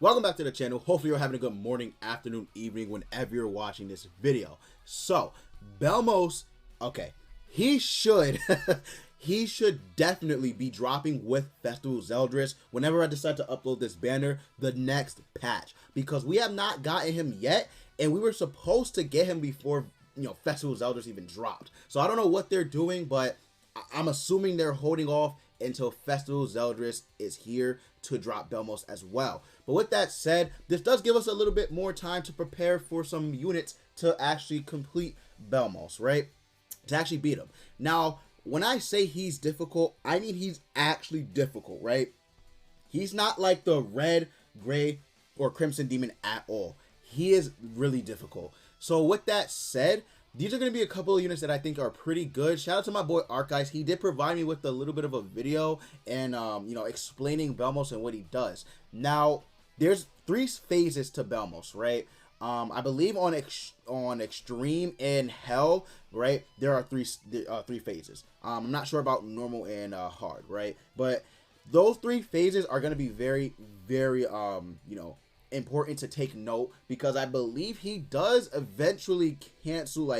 Welcome back to the channel. Hopefully you're having a good morning, afternoon, evening, whenever you're watching this video. So, BELMOS, okay, he should he should definitely be dropping with Festival Zeldris whenever I decide to upload this banner, the next patch, because we have not gotten him yet, and we were supposed to get him before, Festival Zeldris even dropped. So I don't know what they're doing, but I'm assuming they're holding off until Festival Zeldris is here to drop BELMOS as well. But with that said, this does give us a little bit more time to prepare for some units to actually complete BELMOS, right? To actually beat him. Now, when I say he's difficult, I mean he's actually difficult, right? He's not like the red, gray, or crimson demon at all. He is really difficult. So with that said, these are going to be a couple of units that I think are pretty good. Shout out to my boy Archives. He did provide me with a little bit of a video and, explaining BELMOS and what he does. Now, there's 3 phases to BELMOS, right? I believe on Extreme and Hell, right, there are three phases. I'm not sure about Normal and Hard, right? But those 3 phases are going to be very, very, important to take note, because I believe he does eventually cancel,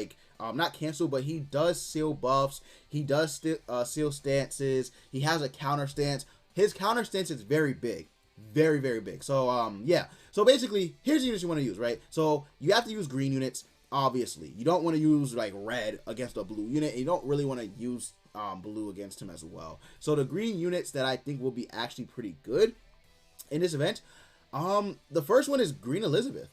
not cancel, but he does seal buffs. He does seal stances. He has a counter stance. His counter stance is very big, very, very big. So yeah, so basically here's the units you want to use, right? So you have to use green units, obviously. You don't want to use like red against a blue unit, and you don't really want to use blue against him as well. So the green units that I think will be actually pretty good in this event, the first one is Green Elizabeth.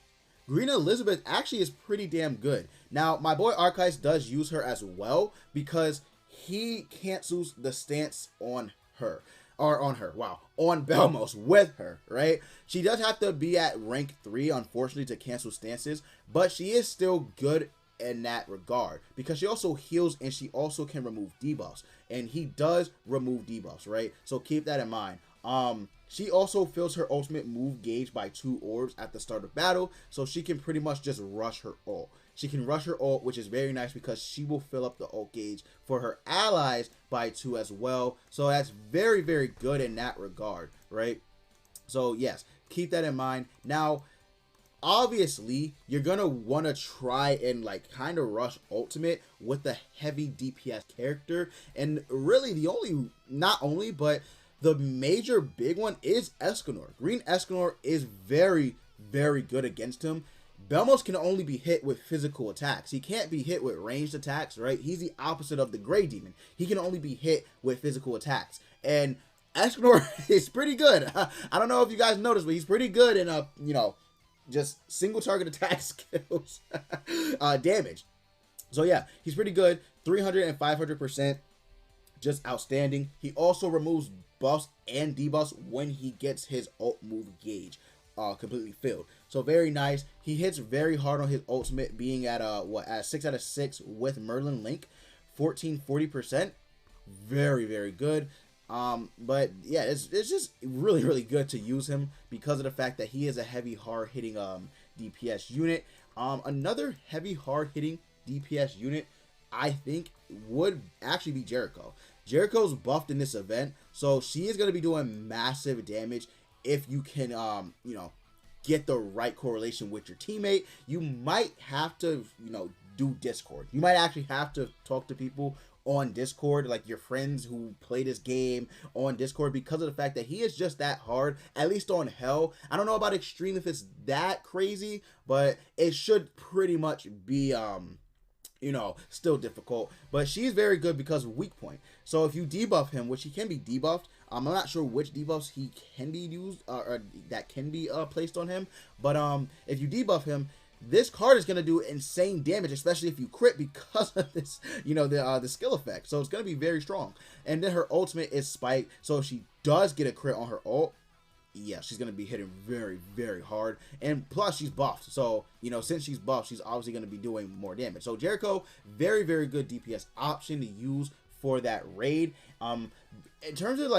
Green Elizabeth actually is pretty damn good. Now, my boy Archives does use her as well, because he cancels the stance on her. On BELMOS with her, right? She does have to be at rank 3, unfortunately, to cancel stances, but she is still good in that regard, because she also heals and she also can remove debuffs, and he does remove debuffs, right? So keep that in mind. She also fills her ultimate move gauge by 2 orbs at the start of battle, so she can pretty much just rush her ult. She can rush her ult, which is very nice because she will fill up the ult gauge for her allies by 2 as well. So that's very, very good in that regard, right? So yes, keep that in mind. Now, obviously, you're gonna want to try and kind of rush ultimate with the heavy DPS character, and really the major big one is Eskimo. Green Eskimo is very, very good against him. BELMOS can only be hit with physical attacks. He can't be hit with ranged attacks, right? He's the opposite of the Gray Demon. He can only be hit with physical attacks. And Eskimo is pretty good. I don't know if you guys noticed, but he's pretty good in, just single target attack skills damage. So yeah, he's pretty good. 300 and 500%. Just outstanding. He also removes buffs and debuffs when he gets his ult move gauge completely filled. So very nice. He hits very hard on his ultimate, being at at 6 out of 6 with Merlin Link, 40%. Very, very good. But yeah, it's just really, really good to use him because of the fact that he is a heavy, hard hitting DPS unit. Another heavy, hard hitting DPS unit I think would actually be Jericho. Jericho's buffed in this event, so she is going to be doing massive damage if you can, get the right correlation with your teammate. You might have to, do Discord. You might actually have to talk to people on Discord, like your friends who play this game on Discord, because of the fact that he is just that hard, at least on Hell. I don't know about Extreme if it's that crazy, but it should pretty much be, still difficult. But she's very good because of weak point. So if you debuff him, which he can be debuffed, I'm not sure which debuffs he can be used or that can be placed on him. But if you debuff him, this card is going to do insane damage, especially if you crit, because of this, the skill effect. So it's going to be very strong. And then her ultimate is Spike. So if she does get a crit on her ult, yeah, she's going to be hitting very, very hard. And plus, she's buffed. So, since she's buffed, she's obviously going to be doing more damage. So Jericho, very, very good DPS option to use for that raid. In terms of,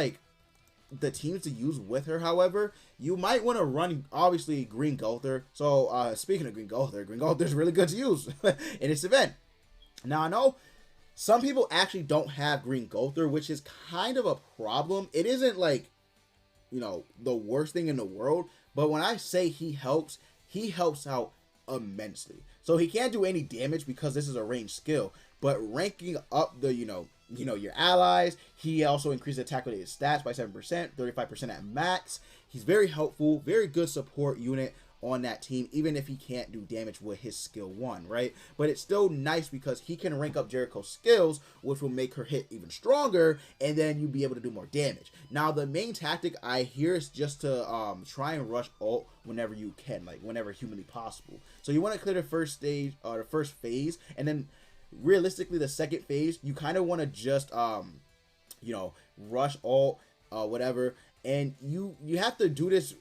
the teams to use with her, however, you might want to run, obviously, Green Gulther. So, speaking of Green Gulther is really good to use in this event. Now, I know some people actually don't have Green Gulther, which is kind of a problem. It isn't, the worst thing in the world, But when I say he helps out immensely. So he can't do any damage because this is a ranged skill, but ranking up the, your allies, he also increased attack related stats by 7%, 35% at max. He's very helpful, very good support unit on that team, even if he can't do damage with his skill 1, right? But it's still nice because he can rank up Jericho's skills, which will make her hit even stronger, and then you'll be able to do more damage. Now, the main tactic I hear is just to try and rush ult whenever you can, like whenever humanly possible. So you want to clear the first stage, or the first phase, and then realistically the second phase, you kind of want to just, rush ult, whatever, and you have to do this.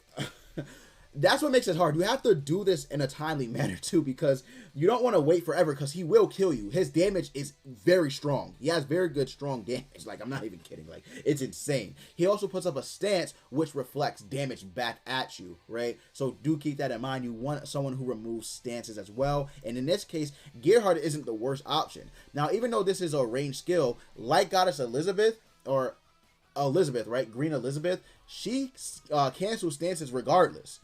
That's what makes it hard. You have to do this in a timely manner too, because you don't want to wait forever, because he will kill you. His damage is very strong. He has very good strong damage. Like, I'm not even kidding. Like, it's insane. He also puts up a stance which reflects damage back at you, right? So do keep that in mind. You want someone who removes stances as well. And in this case, Gearheart isn't the worst option. Now, even though this is a ranged skill, like Goddess Elizabeth, or Elizabeth, right? Green Elizabeth, she cancels stances regardless.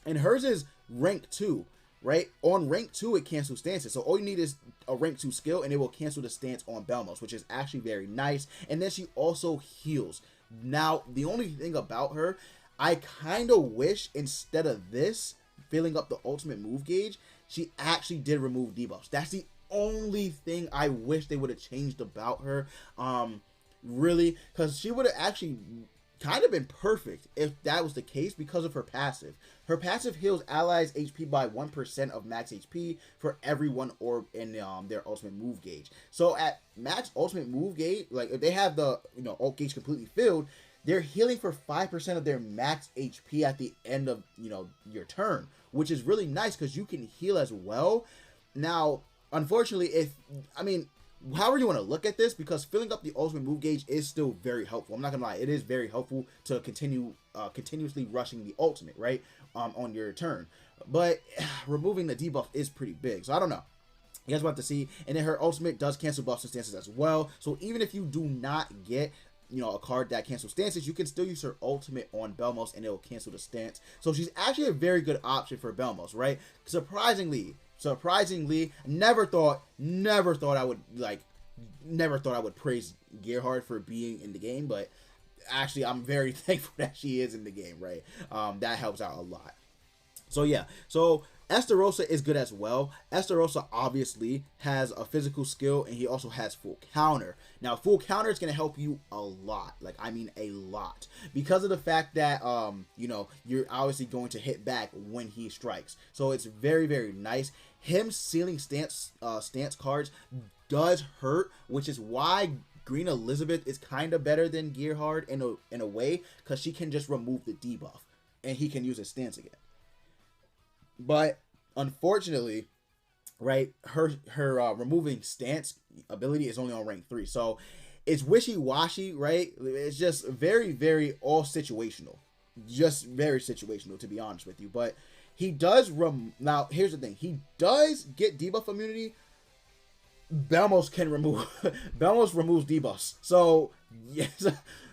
And hers is rank 2, right? On rank 2, it cancels stances. So all you need is a rank 2 skill, and it will cancel the stance on BELMOS, which is actually very nice. And then she also heals. Now, the only thing about her, I kind of wish instead of this, filling up the ultimate move gauge, she actually did remove debuffs. That's the only thing I wish they would have changed about her. Really, because she would have actually kind of been perfect if that was the case because of her passive. Her passive heals allies HP by 1% of max HP for every one orb in their ultimate move gauge. So at max ultimate move gauge, like if they have the ult gauge completely filled, they're healing for 5% of their max HP at the end of your turn, which is really nice because you can heal as well. Now, unfortunately, however you want to look at this, because filling up the ultimate move gauge is still very helpful. I'm not gonna lie, it is very helpful to continuously rushing the ultimate, right, on your turn. But removing the debuff is pretty big, so I don't know. You guys want to see. And then her ultimate does cancel buffs and stances as well. So even if you do not get a card that cancels stances, you can still use her ultimate on BELMOS and it'll cancel the stance. So she's actually a very good option for BELMOS, right? Surprisingly, never thought I would praise Gearheart for being in the game, but actually I'm very thankful that she is in the game, right? That helps out a lot. So yeah, so Esterosa is good as well. Esterosa obviously has a physical skill, and he also has full counter. Now, full counter is going to help you a lot. Like, I mean a lot. Because of the fact that, you're obviously going to hit back when he strikes. So it's very, very nice. Him sealing stance cards does hurt, which is why Green Elizabeth is kind of better than Gearheart in a way, because she can just remove the debuff, and he can use his stance again. But unfortunately, right, her removing stance ability is only on rank 3, so it's wishy-washy, right? It's just very, very all situational, just very situational, to be honest with you. But he does now here's the thing, he does get debuff immunity. BELMOS can remove BELMOS removes debuffs, so yes.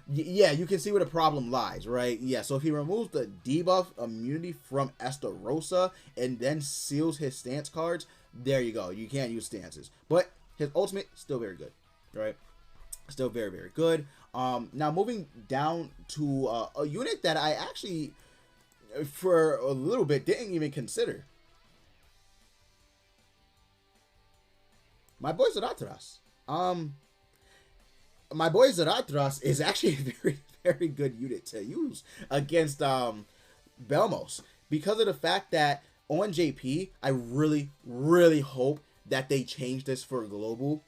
Yeah, you can see where the problem lies, right? Yeah, so if he removes the debuff immunity from Esterosa and then seals his stance cards, there you go. You can't use stances. But his ultimate, still very good, right? Still very, very good. Now, moving down to a unit that I actually, for a little bit, didn't even consider. My boy Zeratus. My boy Zeratus is actually a very, very good unit to use against BELMOS, because of the fact that on JP, I really, really hope that they change this for global.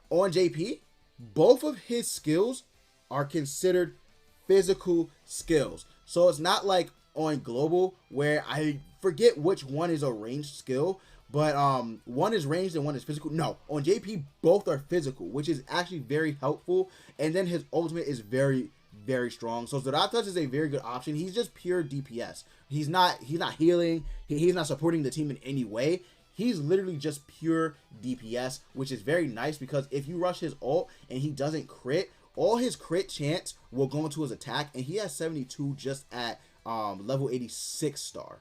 On JP, both of his skills are considered physical skills. So it's not like on global where I forget which one is a ranged skill, but one is ranged and one is physical. No, on JP, both are physical, which is actually very helpful. And then his ultimate is very, very strong. So Zeratus is a very good option. He's just pure DPS. He's not healing. He's not supporting the team in any way. He's literally just pure DPS, which is very nice, because if you rush his ult and he doesn't crit, all his crit chance will go into his attack, and he has 72 just at level 86 star.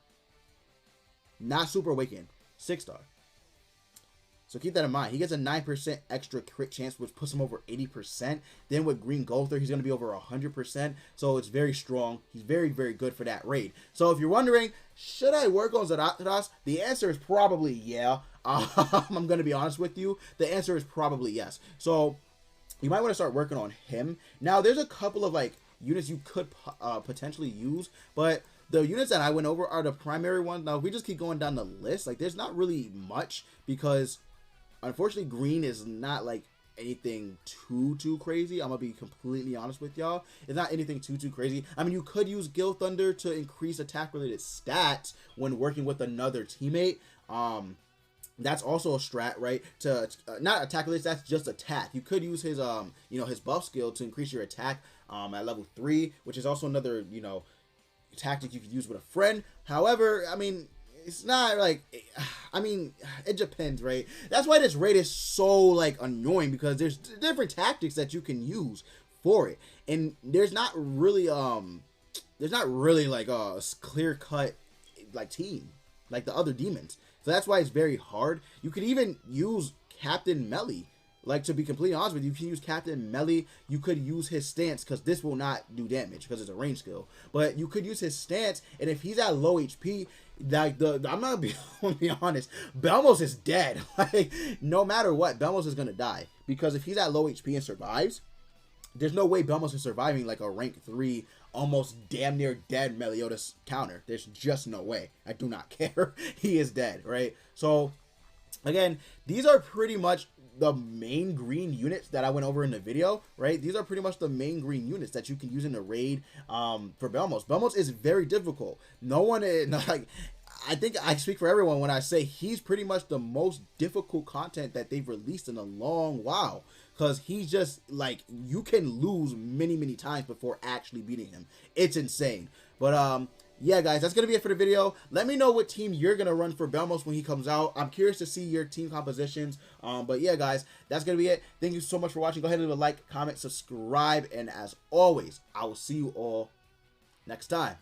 Not Super Awakened, 6-star. So keep that in mind. He gets a 9% extra crit chance, which puts him over 80%. Then with Green Gowther, he's going to be over 100%. So it's very strong. He's very, very good for that raid. So if you're wondering, should I work on Zeratus? The answer is probably yeah. I'm going to be honest with you. The answer is probably yes. So you might want to start working on him. Now, there's a couple of like units you could potentially use, but the units that I went over are the primary ones. Now, if we just keep going down the list, like there's not really much because unfortunately green is not like anything too crazy. I'm gonna be completely honest with y'all. It's not anything too crazy. I mean, you could use Gil Thunder to increase attack related stats when working with another teammate. That's also a strat, right? To not attack related stats, just attack. You could use his you know, his buff skill to increase your attack at level 3, which is also another, you know, tactic you could use with a friend. However, I mean, it's not like, I mean, it depends, right? That's why this raid is so like annoying, because there's different tactics that you can use for it, and there's not really like a clear cut like team like the other demons. So that's why it's very hard. You could even use Captain Melee. Like, to be completely honest with you, you can use Captain Melee. You could use his stance, because this will not do damage because it's a range skill. But you could use his stance, and if he's at low HP, like I'm not gonna be honest, BELMOS is dead. Like, no matter what, BELMOS is gonna die, because if he's at low HP and survives, there's no way BELMOS is surviving like a rank 3, almost damn near dead Meliodas counter. There's just no way. I do not care. He is dead, right? So again, these are pretty much the main green units that I went over in the video, right? These are pretty much the main green units that you can use in the raid for BELMOS. BELMOS is very difficult. No one is, like, I think I speak for everyone when I say he's pretty much the most difficult content that they've released in a long while, because he's just like, you can lose many times before actually beating him. It's insane. But yeah, guys, that's going to be it for the video. Let me know what team you're going to run for BELMOS when he comes out. I'm curious to see your team compositions. But yeah, guys, that's going to be it. Thank you so much for watching. Go ahead and leave a like, comment, subscribe. And as always, I will see you all next time.